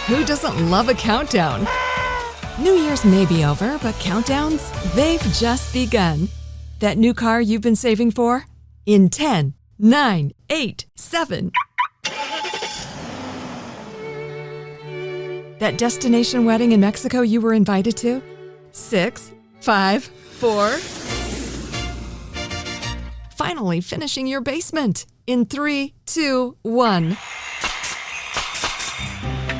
Who doesn't love a countdown? New Year's may be over, but countdowns, they've just begun. That new car you've been saving for? In 10, 9, 8, 7. That destination wedding in Mexico you were invited to? 6, 5, 4. Finally finishing your basement in 3, 2, 1.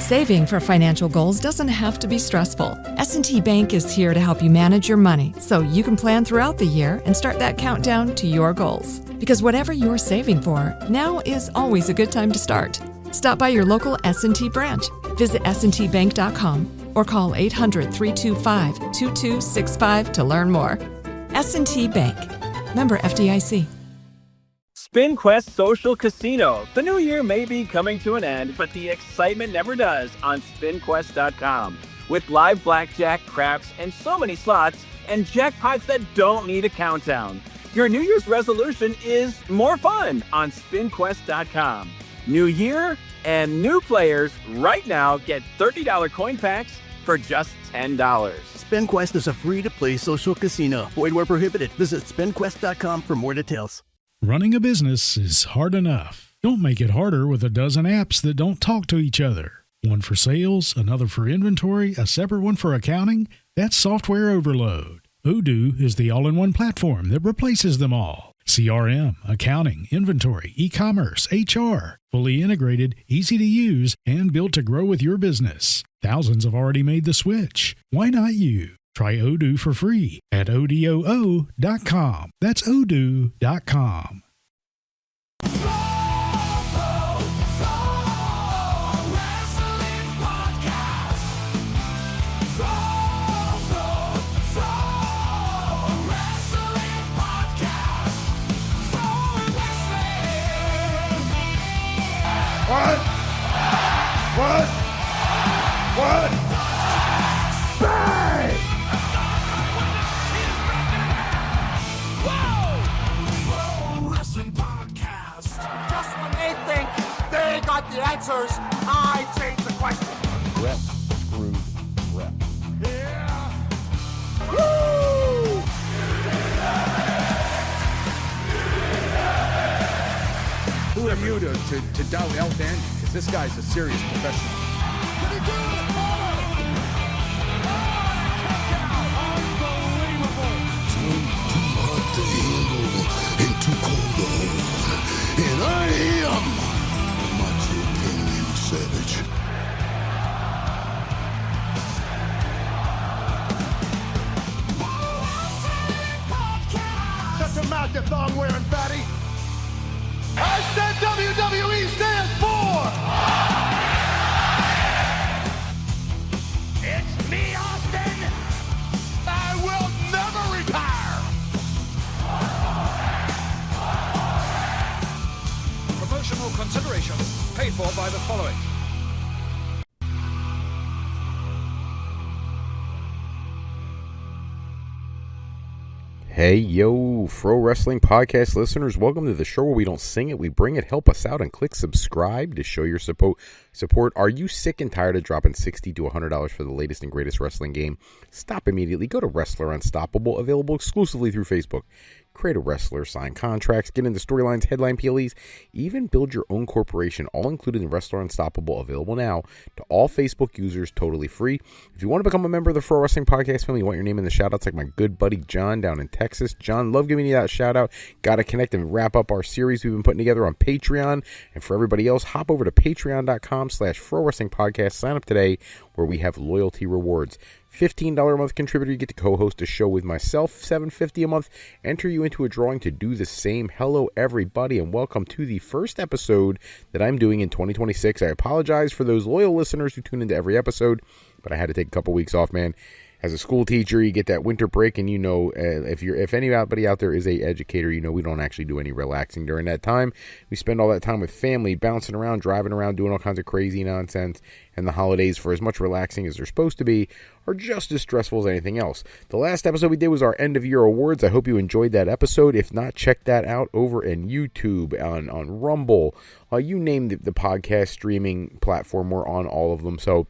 Saving for financial goals doesn't have to be stressful. S&T Bank is here to help you manage your money so you can plan throughout the year and start that countdown to your goals. Because whatever you're saving for, now is always a good time to start. Stop by your local S&T branch. Visit sntbank.com or call 800-325-2265 to learn more. S&T Bank. Member FDIC. SpinQuest Social Casino. The new year may be coming to an end, but the excitement never does on SpinQuest.com. With live blackjack, craps, and so many slots, and jackpots that don't need a countdown. Your New Year's resolution is more fun on SpinQuest.com. New year and new players right now get $30 coin packs for just $10. SpinQuest is a free-to-play social casino. Void where prohibited. Visit SpinQuest.com for more details. Running a business is hard enough. Don't make it harder with a dozen apps that don't talk to each other. One for sales, another for inventory, a separate one for accounting. That's software overload. Odoo is the all-in-one platform that replaces them all. CRM, accounting, inventory, e-commerce, HR. Fully integrated, easy to use, and built to grow with your business. Thousands have already made the switch. Why not you? Try Odoo for free at odoo.com. That's odoo.com. What? Bang! Whoa! Wrestling podcast. Just when they think they got the answers, I change the question. Rep, screwed, rep. Yeah! Woo! Who are you to doubt El Dandy? Because this guy's a serious professional. Did he do it? Unbelievable! Too hot to handle and too cold to hold. And I am the Macho King Savage. Shut your mouth, you thong-wearing fatty! I said WWE stands for! It's me, Austin! I will never retire! Promotional consideration paid for by the following. Hey, yo, Fro Wrestling Podcast listeners, welcome to the show where we don't sing it, we bring it. Help us out and click subscribe to show your support. Are you sick and tired of dropping $60 to $100 for the latest and greatest wrestling game? Stop immediately. Go to Wrestler Unstoppable, available exclusively through Facebook. Create a wrestler, sign contracts, get into storylines, headline PLEs, even build your own corporation, all included in Wrestler Unstoppable, available now to all Facebook users, totally free. If you want to become a member of the Fro Wrestling Podcast family, you want your name in the shout-outs like my good buddy John down in Texas. John, love giving you that shout-out. Got to connect and wrap up our series we've been putting together on Patreon. And for everybody else, hop over to patreon.com/Fro Wrestling Podcast. Sign up today where we have loyalty rewards. $15 a month contributor, you get to co-host a show with myself. $7.50 a month, enter you into a drawing to do the same. Hello, everybody, and welcome to the first episode that I'm doing in 2026. I apologize for those loyal listeners who tune into every episode, but I had to take a couple weeks off, man. as a school teacher, you get that winter break, and if anybody out there is a educator, we don't actually do any relaxing during that time. We spend all that time with family, bouncing around, driving around, doing all kinds of crazy nonsense. And the holidays, for as much relaxing as they're supposed to be, are just as stressful as anything else. The last episode we did was our end of year awards. I hope you enjoyed that episode. If not, check that out over in YouTube, on Rumble. You name the podcast streaming platform, we're on all of them. So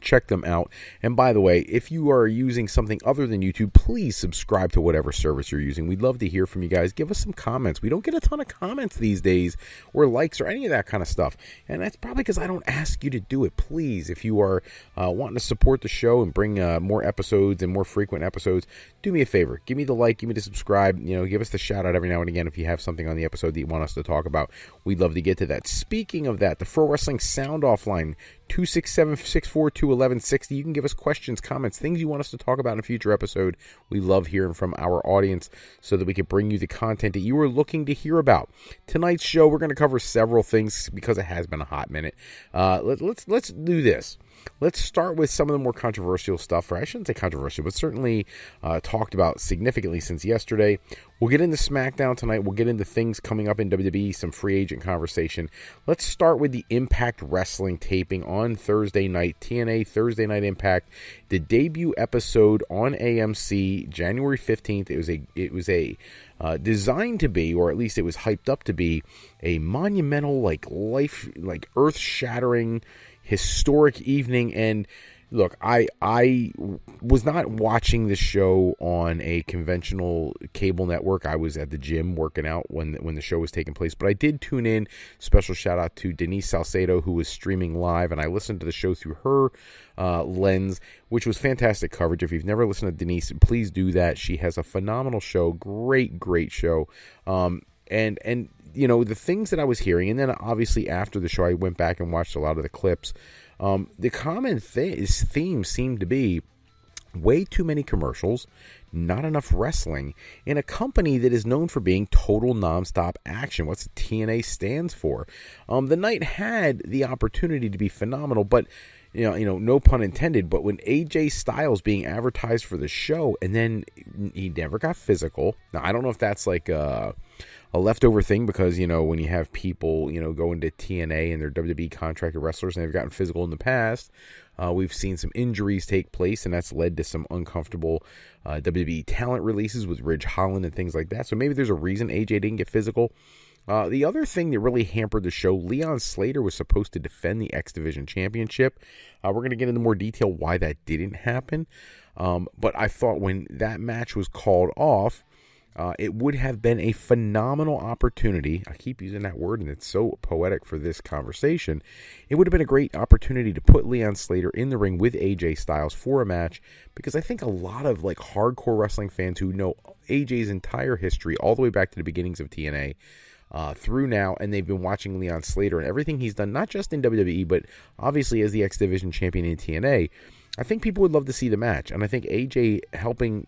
check them out. And by the way, if you are using something other than YouTube, please subscribe to whatever service you're using. We'd love to hear from you guys. Give us some comments. We don't get a ton of comments these days, or likes, or any of that kind of stuff. And that's probably because I don't ask you to do it. Please, if you are wanting to support the show and bring more episodes and more frequent episodes, do me a favor. Give me the like, give me the subscribe. Give us the shout out every now and again if you have something on the episode that you want us to talk about. We'd love to get to that. Speaking of that, the Pro Wrestling Sound Off line, 267-642-1160. You can give us questions, comments, things you want us to talk about in a future episode. We love hearing from our audience so that we can bring you the content that you are looking to hear about. Tonight's show, we're going to cover several things because it has been a hot minute. Let's do this. Let's start with some of the more controversial stuff, or I shouldn't say controversial, but certainly talked about significantly since yesterday. We'll get into Smackdown tonight. We'll get into things coming up in WWE, some free agent conversation. Let's start with the Impact Wrestling taping on Thursday night, TNA Thursday Night Impact, the debut episode on AMC, January 15th. It was a designed to be, or at least it was hyped up to be, a monumental, earth-shattering, historic evening. And look, I was not watching the show on a conventional cable network. I was at the gym working out when the show was taking place, but I did tune in. Special shout out to Denise Salcedo, who was streaming live, and I listened to the show through her lens, which was fantastic coverage. If you've never listened to Denise, please do that. She has a phenomenal show, great show. And the things that I was hearing, and then obviously after the show, I went back and watched a lot of the clips. The common theme seemed to be way too many commercials, not enough wrestling, in a company that is known for being total nonstop action. What's the TNA stands for? The night had the opportunity to be phenomenal, but no pun intended, but when AJ Styles being advertised for the show, and then he never got physical. Now, I don't know if that's like a leftover thing, because, when you have people, go into TNA and they're WWE contracted wrestlers and they've gotten physical in the past, we've seen some injuries take place, and that's led to some uncomfortable WWE talent releases with Ridge Holland and things like that. So maybe there's a reason AJ didn't get physical. The other thing that really hampered the show, Leon Slater was supposed to defend the X Division Championship. We're going to get into more detail why that didn't happen. But I thought when that match was called off, it would have been a phenomenal opportunity. I keep using that word, and it's so poetic for this conversation. It would have been a great opportunity to put Leon Slater in the ring with AJ Styles for a match, because I think a lot of hardcore wrestling fans who know AJ's entire history all the way back to the beginnings of TNA through now, and they've been watching Leon Slater and everything he's done, not just in WWE, but obviously as the X Division champion in TNA. I think people would love to see the match, and I think AJ helping,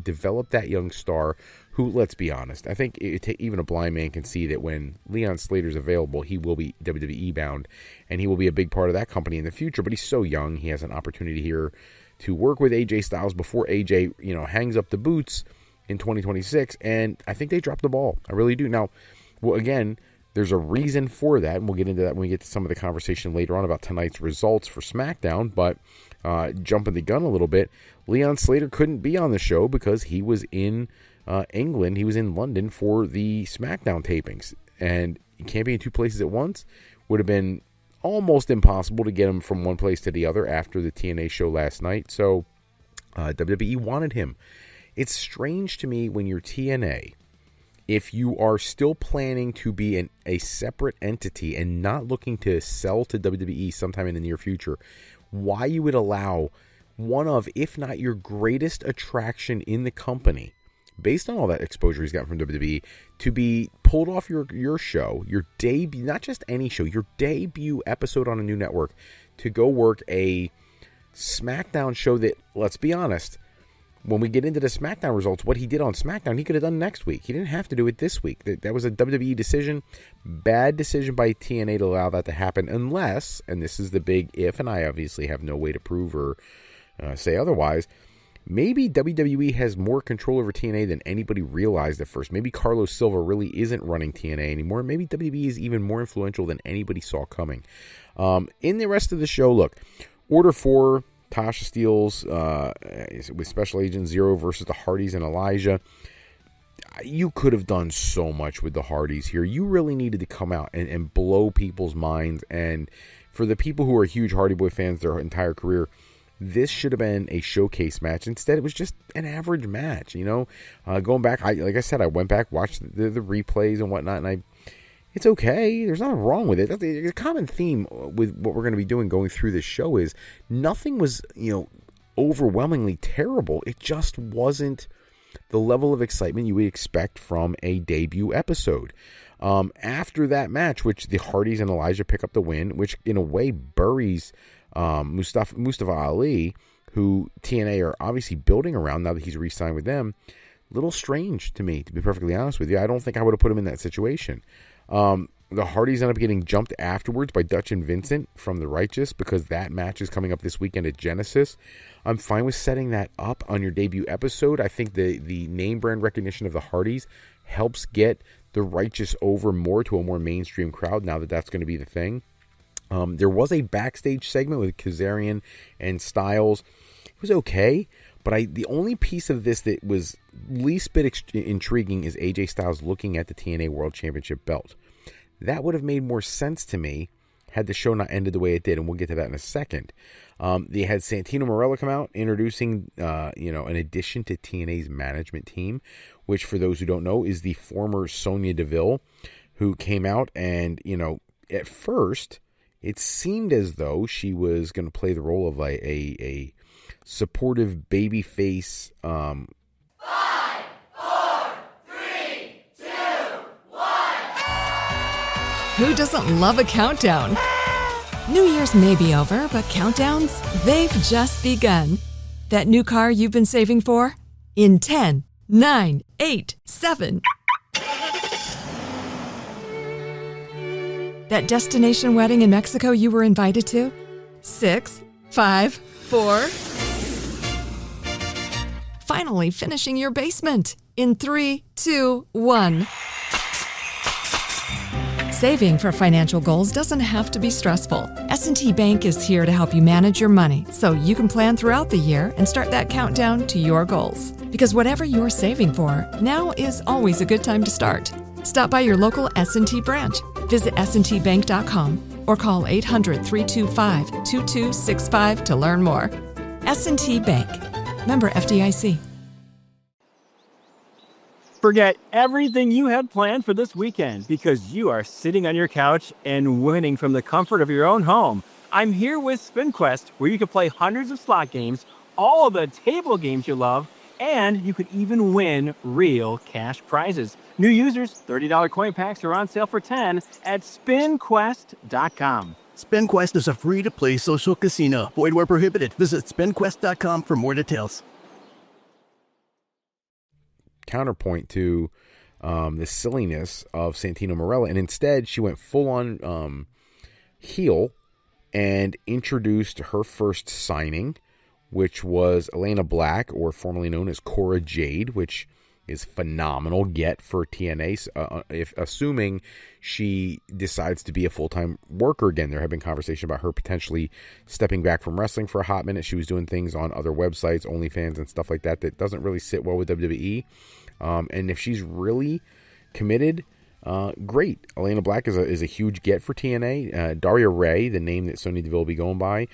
develop that young star who, let's be honest, I think even a blind man can see that when Leon Slater's available, he will be WWE bound, and he will be a big part of that company in the future, but he's so young. He has an opportunity here to work with AJ Styles before AJ, hangs up the boots in 2026, and I think they dropped the ball. I really do. Now, well, again, there's a reason for that, and we'll get into that when we get to some of the conversation later on about tonight's results for SmackDown, but jumping the gun a little bit, Leon Slater couldn't be on the show because he was in England. He was in London for the SmackDown tapings, and he can't be in two places at once. Would have been almost impossible to get him from one place to the other after the TNA show last night, so WWE wanted him. It's strange to me when you're TNA, if you are still planning to be a separate entity and not looking to sell to WWE sometime in the near future, why you would allow one of, if not your greatest attraction in the company, based on all that exposure he's got from WWE, to be pulled off your show, your debut, not just any show, your debut episode on a new network, to go work a SmackDown show that, let's be honest, when we get into the SmackDown results, what he did on SmackDown, he could have done next week. He didn't have to do it this week. That was a WWE decision. Bad decision by TNA to allow that to happen, unless, and this is the big if, and I obviously have no way to prove or say otherwise, maybe WWE has more control over TNA than anybody realized at first. Maybe Carlos Silva really isn't running TNA anymore. Maybe WWE is even more influential than anybody saw coming. In the rest of the show, look, Order 4, Tasha Steelz with Special Agent Zero versus the Hardys and Elijah. You could have done so much with the Hardys here. You really needed to come out and blow people's minds. And for the people who are huge Hardy Boy fans their entire career, this should have been a showcase match. Instead, it was just an average match, Going back, like I said, I went back, watched the replays and whatnot, and it's okay. There's nothing wrong with it. That's a common theme with what we're going to be doing going through this show is nothing was, overwhelmingly terrible. It just wasn't the level of excitement you would expect from a debut episode. After that match, which the Hardys and Elijah pick up the win, which in a way buries Mustafa Ali, who TNA are obviously building around now that he's re-signed with them. Little strange to me, to be perfectly honest with you. I don't think I would have put him in that situation. The Hardys end up getting jumped afterwards by Dutch and Vincent from the Righteous because that match is coming up this weekend at Genesis. I'm fine with setting that up on your debut episode. I think the name brand recognition of the Hardys helps get the Righteous over more to a more mainstream crowd now that that's going to be the thing. There was a backstage segment with Kazarian and Styles. It was okay, but the only piece of this that was least bit intriguing is AJ Styles looking at the TNA World Championship belt. That would have made more sense to me had the show not ended the way it did, and we'll get to that in a second. They had Santino Marella come out introducing, an addition to TNA's management team, which for those who don't know is the former Sonya Deville, who came out and, at first it seemed as though she was going to play the role of a supportive babyface. 5, 4, 3, 2, 1. Who doesn't love a countdown? New Year's may be over, but countdowns, they've just begun. That new car you've been saving for? In 10, 9, 8, 7. That destination wedding in Mexico you were invited to? 6, 5, 4. Finally finishing your basement in 3, 2, 1. Saving for financial goals doesn't have to be stressful. S&T Bank is here to help you manage your money so you can plan throughout the year and start that countdown to your goals. Because whatever you're saving for, now is always a good time to start. Stop by your local S&T branch, visit stbank.com, or call 800-325-2265 to learn more. S&T Bank. Member FDIC. Forget everything you had planned for this weekend because you are sitting on your couch and winning from the comfort of your own home. I'm here with SpinQuest, where you can play hundreds of slot games, all of the table games you love, and you could even win real cash prizes. New users, $30 coin packs are on sale for $10 at SpinQuest.com. SpinQuest is a free-to-play social casino. Void where prohibited. Visit SpinQuest.com for more details. Counterpoint to the silliness of Santino Marella, and instead she went full-on heel and introduced her first signing, which was Elena Black, or formerly known as Cora Jade, which is phenomenal get for TNA, if assuming she decides to be a full-time worker again. There have been conversations about her potentially stepping back from wrestling for a hot minute. She was doing things on other websites, OnlyFans and stuff like that doesn't really sit well with WWE. And if she's really committed, great. Elena Black is a huge get for TNA. Daria Ray, the name that Sonya Deville will be going by,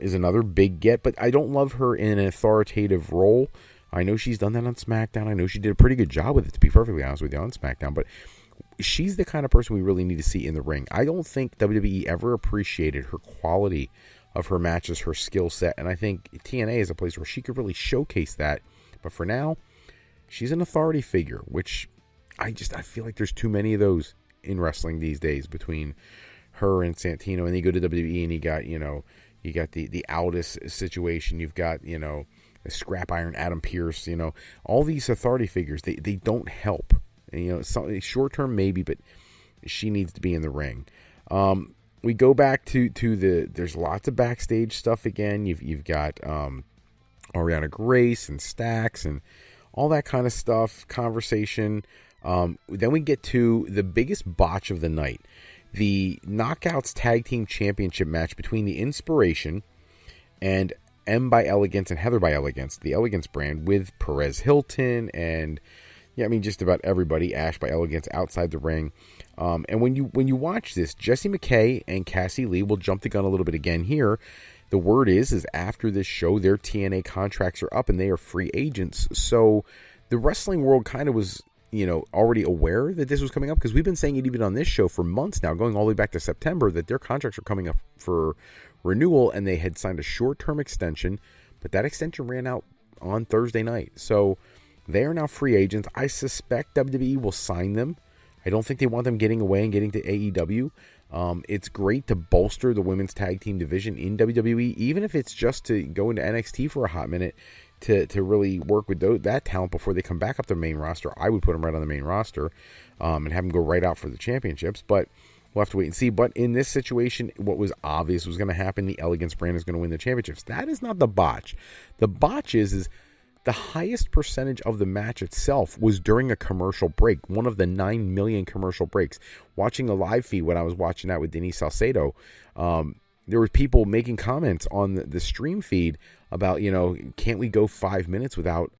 is another big get, but I don't love her in an authoritative role. I know she's done that on Smackdown. I know she did a pretty good job with it, to be perfectly honest with you, on Smackdown, but she's the kind of person we really need to see in the ring. I don't think WWE ever appreciated her quality of her matches, her skill set, and I think TNA is a place where she could really showcase that. But for now, she's an authority figure, which I feel like there's too many of those in wrestling these days between her and Santino. And you go to WWE and you got the Aldis situation. You've got, the Scrap Iron Adam Pearce, all these authority figures, they don't help. And, short term maybe, but she needs to be in the ring. We go back to there's lots of backstage stuff again. You've got Ariana Grace and Stax and all that kind of stuff, conversation. Then we get to the biggest botch of the night, the Knockouts Tag Team Championship match between the Inspiration and M by Elegance and Heather by Elegance, the Elegance brand, with Perez Hilton and just about everybody. Ash by Elegance outside the ring. And when you watch this, Jessie McKay and Cassie Lee will jump the gun a little bit again here. The word is after this show, their TNA contracts are up and they are free agents. So the wrestling world kind of was, already aware that this was coming up, because we've been saying it even on this show for months now, going all the way back to September, that their contracts are coming up for renewal, and they had signed a short-term extension, but that extension ran out on Thursday night. So they are now free agents. I suspect WWE will sign them. I don't think they want them getting away and getting to AEW. It's great to bolster the women's tag team division in WWE, even if it's just to go into NXT for a hot minute to really work with that talent before they come back up to the main roster. I would put them right on the main roster and have them go right out for the championships, but we'll have to wait and see. But in this situation, what was obvious was going to happen. The Elegance brand is going to win the championships. That is not the botch. The botch is the highest percentage of the match itself was during a commercial break, one of the 9 million commercial breaks. Watching a live feed when I was watching that with Denise Salcedo, there were people making comments on the stream feed about, can't we go 5 minutes without